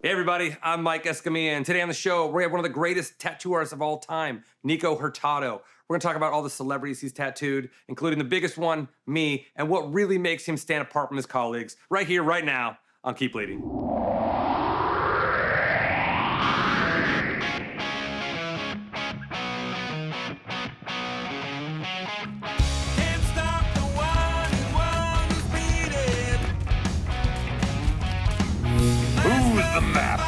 Hey everybody, I'm Mike Escamilla, and today on the show, we have one of the greatest tattoo artists of all time, Nikko Hurtado. We're gonna talk about all the celebrities he's tattooed, including the biggest one, me, and what really makes him stand apart from his colleagues, right here, right now, on Keep Bleeding. Who's the master?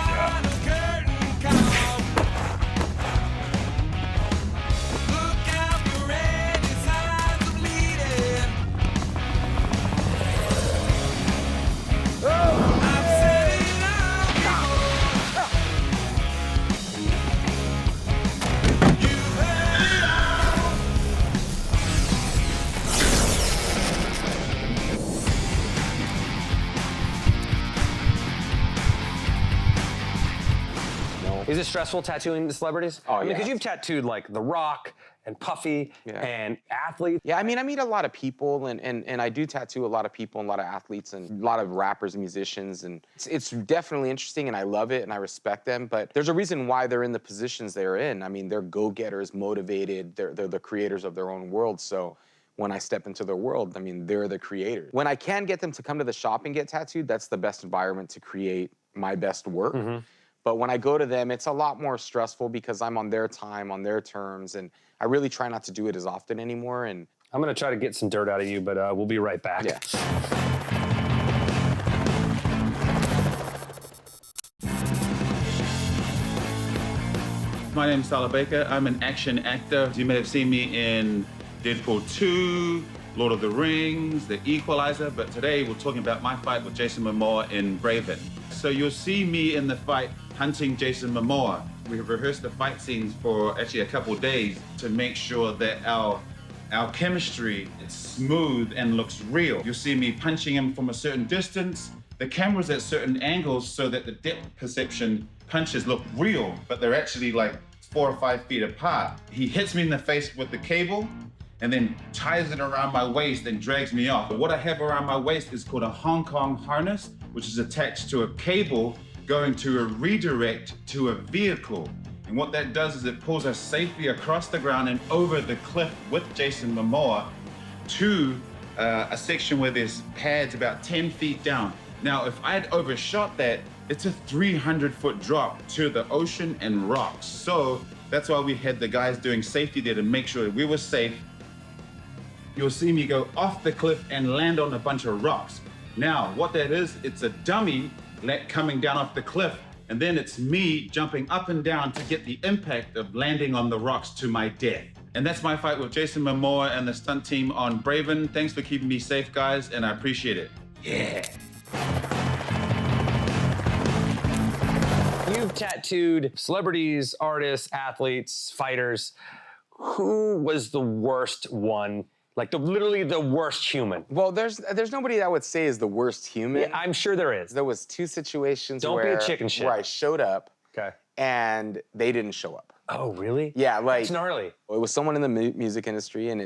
Is it stressful tattooing the celebrities? Oh, I mean, yeah. because you've tattooed like The Rock and Puffy and athletes. Yeah, I mean, I meet a lot of people, and I do tattoo a lot of people, and a lot of athletes, and a lot of rappers and musicians, and it's definitely interesting, and I love it, and I respect them, but there's a reason why they're in the positions they're in. I mean, they're go-getters, motivated, they're the creators of their own world, so when I step into their world, I mean, they're the creators. When I can get them to come to the shop and get tattooed, that's the best environment to create my best work. But when I go to them, it's a lot more stressful because I'm on their time, on their terms, and I really try not to do it as often anymore. And I'm gonna try to get some dirt out of you, but we'll be right back. yeah. My name's Salah Baker. I'm an action actor. You may have seen me in Deadpool 2, Lord of the Rings, The Equalizer, but today we're talking about my fight with Jason Momoa in Braven. So you'll see me in the fight hunting Jason Momoa. We have rehearsed the fight scenes for actually a couple days to make sure that our chemistry is smooth and looks real. You'll see me punching him from a certain distance. The camera's at certain angles so that the depth perception punches look real, but they're actually like 4 or 5 feet apart. He hits me in the face with the cable and then ties it around my waist and drags me off. But what I have around my waist is called a Hong Kong harness, which is attached to a cable going to a redirect to a vehicle. And what that does is it pulls us safely across the ground and over the cliff with Jason Momoa to a section where there's pads about 10 feet down. Now, if I had overshot that, it's a 300-foot drop to the ocean and rocks. So that's why we had the guys doing safety there to make sure that we were safe. You'll see me go off the cliff and land on a bunch of rocks. Now, what that is, it's a dummy coming down off the cliff, and then it's me jumping up and down to get the impact of landing on the rocks to my death. And that's my fight with Jason Momoa and the stunt team on Braven. Thanks for keeping me safe, guys, and I appreciate it. Yeah. You've tattooed celebrities, artists, athletes, fighters. Who was the worst one? Like literally the worst human? Well, there's nobody that I would say is the worst human. Yeah, I'm sure there is. There was 2 situations Don't be a chicken shit. where I showed up Okay. and they didn't show up. Oh, really? Yeah, like It's gnarly. it was someone in the music industry, and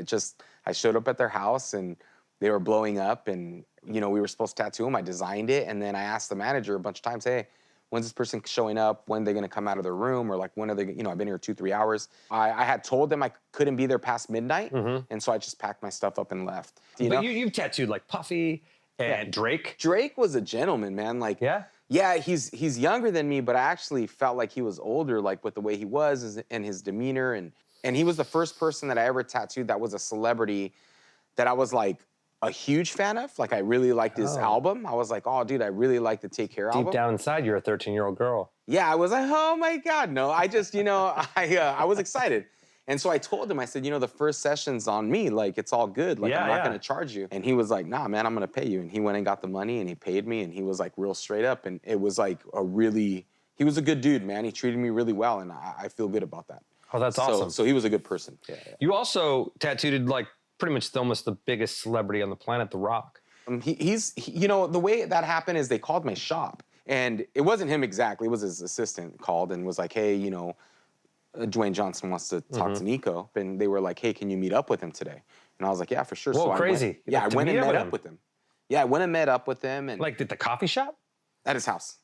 I showed up at their house and they were blowing up, and we were supposed to tattoo them. I designed it, and then I asked the manager a bunch of times, hey, when's this person showing up? When are they gonna come out of their room? Or like, when are they, I've been here 2-3 hours. I had told them I couldn't be there past midnight, and so I just packed my stuff up and left. But you've tattooed like Puffy and Drake. Drake was a gentleman, man. Like, yeah, he's younger than me, but I actually felt like he was older, like with the way he was and his demeanor, and he was the first person that I ever tattooed that was a celebrity that I was like a huge fan of. Like, I really liked his album. I was like, oh, dude, I really like the Take Care album. Deep down inside, you're a 13-year-old girl. Yeah, I was like, oh my God, no. I just, I was excited. And so I told him, I said, the first session's on me. Like, it's all good. Like, I'm not gonna charge you. And he was like, nah, man, I'm gonna pay you. And he went and got the money and he paid me, and he was like real straight up. And it was like he was a good dude, man. He treated me really well, and I feel good about that. Oh, that's awesome. So he was a good person. Yeah. You also tattooed like pretty much almost the biggest celebrity on the planet, The Rock. The way that happened is they called my shop, and it wasn't him exactly. It was his assistant called and was like, hey, Dwayne Johnson wants to talk to Nikko, and they were like, hey, can you meet up with him today? And I was like, yeah, for sure. Whoa, so crazy. I went and met up with him. Yeah, I went and met up with him. And like at the coffee shop? At his house.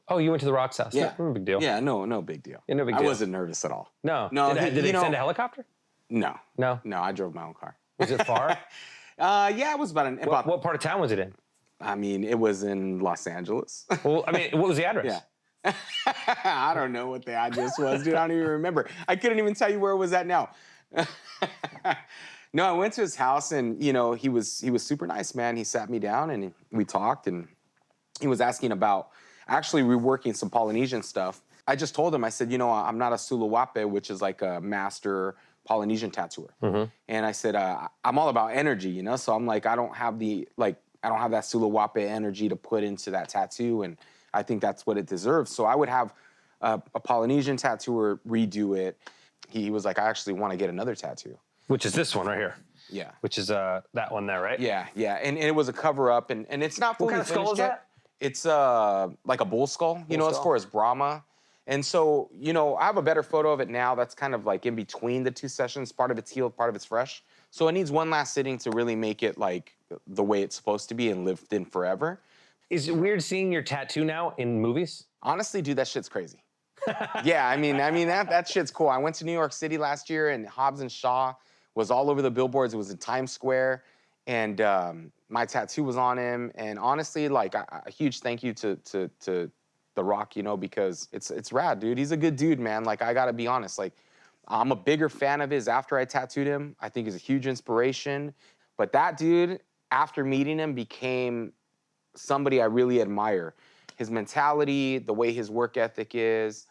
Oh, you went to the Rock's house. Yeah. No big deal. Yeah, no big deal. Yeah, no big I deal. wasn't nervous at all. No. No, Did they send a helicopter? No. No. No, I drove my own car. Was it far? Yeah, it was about what part of town was it in? I mean, it was in Los Angeles. Well, I mean, what was the address? Yeah. I don't know what the address was, dude. I don't even remember. I couldn't even tell you where it was at now. No, I went to his house and, you know, he was super nice, man. He sat me down and we talked and he was asking about actually reworking some Polynesian stuff. I just told him, I said, you know, I'm not a Suluwape, which is like a master Polynesian tattooer. Mm-hmm. And I said, I'm all about energy, you know? So I'm like, I don't have that Suluwape energy to put into that tattoo, and I think that's what it deserves. So I would have a Polynesian tattooer redo it. He was like, I actually want to get another tattoo. Which is this one right here. Yeah. Which is that one there, right? Yeah, yeah. And it was a cover up, and it's not fully What kind of skull finished is yet. that? It's like a bull skull. You know, it's skull. for his Brahma. And so, you know, I have a better photo of it now that's kind of like in between the two sessions. Part of it's healed, part of it's fresh. So it needs one last sitting to really make it like the way it's supposed to be and lived in forever. Is it weird seeing your tattoo now in movies? Honestly, dude, that shit's crazy. Yeah, I mean that shit's cool. I went to New York City last year and Hobbs and Shaw was all over the billboards. It was in Times Square, and my tattoo was on him. And honestly, like a huge thank you to The Rock, you know, because it's rad, dude. He's a good dude, man. Like, I gotta be honest. Like, I'm a bigger fan of his after I tattooed him. I think he's a huge inspiration. But that dude, after meeting him, became somebody I really admire. His mentality, the way his work ethic is.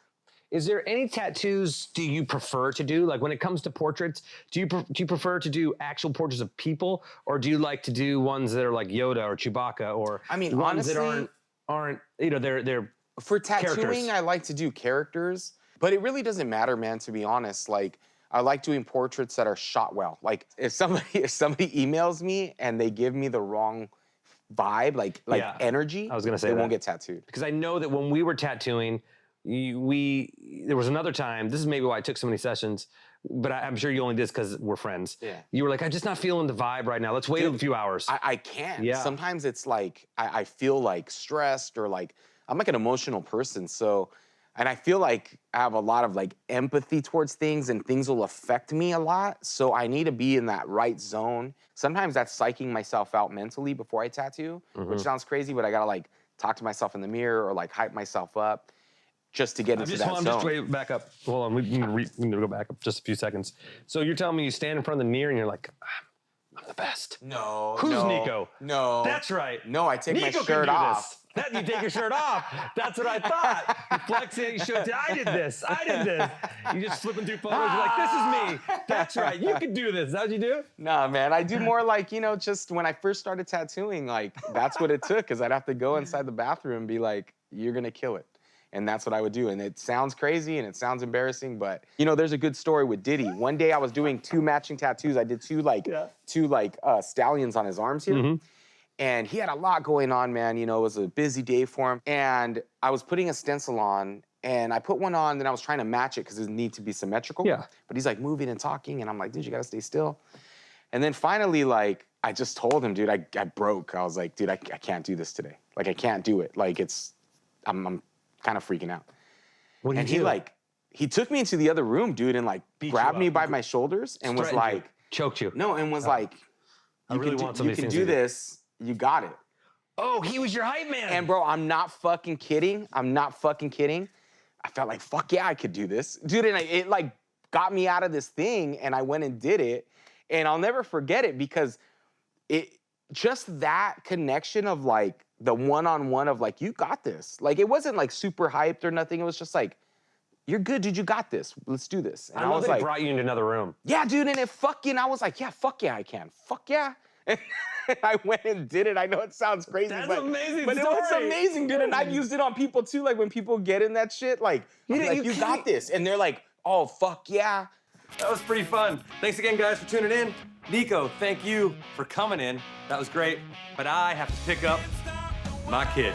Is there any tattoos do you prefer to do? Like when it comes to portraits, do you prefer to do actual portraits of people, or do you like to do ones that are like Yoda or Chewbacca, or I mean, ones honestly, that aren't you know they're for tattooing, characters. I like to do characters, but it really doesn't matter, man, to be honest. Like, I like doing portraits that are shot well. Like, if somebody emails me and they give me the wrong vibe, like Yeah. energy, I was gonna say they that. won't get tattooed. Because I know that when we were tattooing, there was another time. This is maybe why I took so many sessions, but I'm sure you only did this because we're friends. Yeah. You were like, I'm just not feeling the vibe right now. Let's wait a few hours. I can't. Yeah. Sometimes it's like I feel like stressed, or like I'm like an emotional person. So, and I feel like I have a lot of like empathy towards things, and things will affect me a lot. So I need to be in that right zone. Sometimes that's psyching myself out mentally before I tattoo, which sounds crazy, but I gotta like talk to myself in the mirror or like hype myself up just to get into that zone. I'm just wait back up. Hold on, we need to go back up just a few seconds. So you're telling me you stand in front of the mirror and you're like, I'm the best. No. Who's no, Nikko? No. That's right. No, I take Nikko my can shirt do off. this. That you take your shirt off. That's what I thought. You flex it, you show it. I did this. You just flipping through photos. You're like, this is me. That's right. You can do this. Is that what you do? Nah, man. I do more like, you know, just when I first started tattooing, like, that's what it took, because I'd have to go inside the bathroom and be like, you're going to kill it. And that's what I would do. And it sounds crazy and it sounds embarrassing, but, you know, there's a good story with Diddy. One day I was doing 2 matching tattoos. I did two stallions on his arms here. Mm-hmm. And he had a lot going on, man. You know, it was a busy day for him. And I was putting a stencil on, and I put one on, then I was trying to match it because it needed to be symmetrical. Yeah. But he's like moving and talking, and I'm like, dude, you gotta stay still. And then finally, like, I just told him, dude, I broke. I was like, dude, I can't do this today. Like, I can't do it. Like, I'm kind of freaking out. What do you And do? he took me into the other room, dude, and like grabbed me by my shoulders and was Threatened you. like, choked you. no, and was like, I really want some of you these can things do to do. this. You got it. Oh, he was your hype man. And bro, I'm not fucking kidding. I felt like, fuck yeah, I could do this. Dude, and it like got me out of this thing, and I went and did it. And I'll never forget it, because just that connection of like the one-on-one of like, you got this. Like, it wasn't like super hyped or nothing. It was just like, you're good, dude, you got this. Let's do this. And I love was that like, it brought you into another room. yeah, dude, and I was like, yeah, fuck yeah, I can. Fuck yeah. And I went and did it. I know it sounds crazy, That's but, amazing but it was story. amazing, dude. And I've used it on people too. Like, when people get in that shit, like, I'm like, you got this. And they're like, oh, fuck yeah. That was pretty fun. Thanks again, guys, for tuning in. Nikko, thank you for coming in. That was great. But I have to pick up my kid.